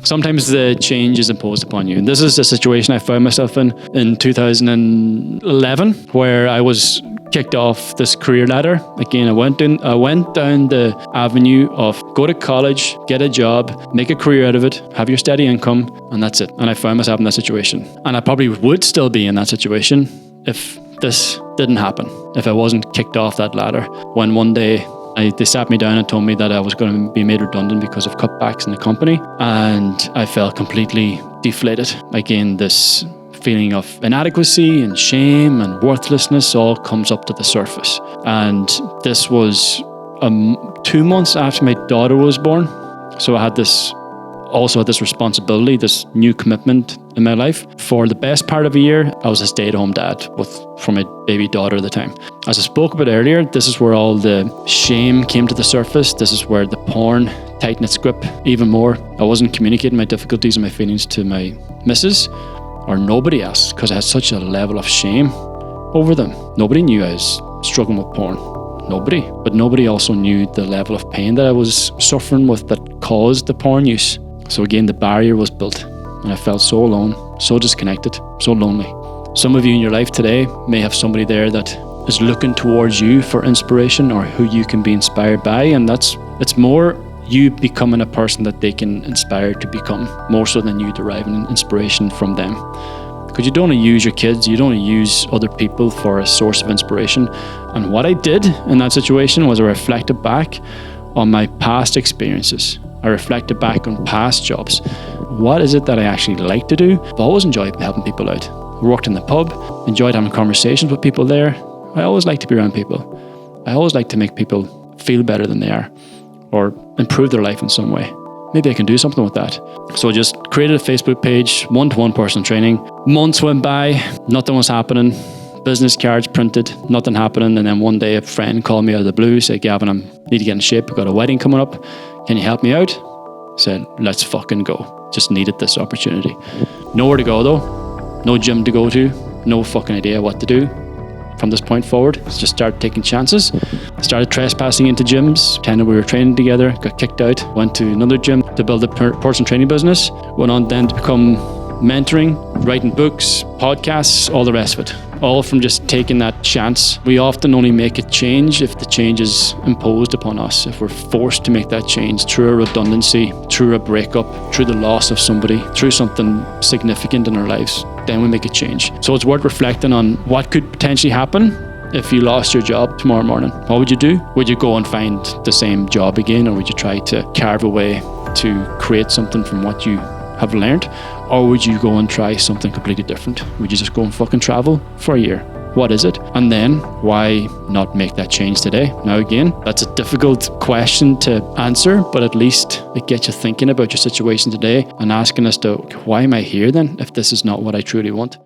Sometimes the change is imposed upon you. And this is a situation I found myself in 2011, where I was kicked off this career ladder. Again, I went down the avenue of go to college, get a job, make a career out of it, have your steady income, and that's it. And I found myself in that situation. And I probably would still be in that situation if this didn't happen, if I wasn't kicked off that ladder. When one day they sat me down and told me that I was going to be made redundant because of cutbacks in the company, and I felt completely deflated. Again, this feeling of inadequacy and shame and worthlessness all comes up to the surface. And this was 2 months after my daughter was born. So I had this responsibility, this new commitment in my life. For the best part of a year, I was a stay-at-home dad for my baby daughter at the time. As I spoke about earlier, this is where all the shame came to the surface. This is where the porn tightened its grip even more. I wasn't communicating my difficulties and my feelings to my missus or nobody else because I had such a level of shame over them. Nobody knew I was struggling with porn. Nobody. But nobody also knew the level of pain that I was suffering with that caused the porn use. So again, the barrier was built and I felt so alone, so disconnected, so lonely. Some of you in your life today may have somebody there that is looking towards you for inspiration or who you can be inspired by, and it's more you becoming a person that they can inspire to become, more so than you deriving inspiration from them. Because you don't want to use your kids, you don't want to use other people for a source of inspiration. And what I did in that situation was I reflected back on my past experiences. I reflected back on past jobs. What is it that I actually like to do? I've always enjoyed helping people out. I worked in the pub, enjoyed having conversations with people there. I always like to be around people. I always like to make people feel better than they are or improve their life in some way. Maybe I can do something with that. So I just created a Facebook page, one-to-one personal training. Months went by, nothing was happening. Business cards printed, nothing happening. And then one day a friend called me out of the blue, said, Gavin, I need to get in shape. I've got a wedding coming up. Can you help me out? I said, let's fucking go. Just needed this opportunity. Nowhere to go though. No gym to go to. No fucking idea what to do. From this point forward, just started taking chances. Started trespassing into gyms. Pretended we were training together. Got kicked out. Went to another gym to build a personal training business. Went on then to become mentoring, writing books, podcasts, all the rest of it. All from just taking that chance. We often only make a change if the change is imposed upon us. If we're forced to make that change through a redundancy, through a breakup, through the loss of somebody, through something significant in our lives, then we make a change. So it's worth reflecting on what could potentially happen if you lost your job tomorrow morning. What would you do? Would you go and find the same job again, or would you try to carve a way to create something from what you have learned? Or would you go and try something completely different? Would you just go and fucking travel for a year? What is it? And then why not make that change today? Now again, that's a difficult question to answer, but at least it gets you thinking about your situation today and asking as to why am I here then if this is not what I truly want?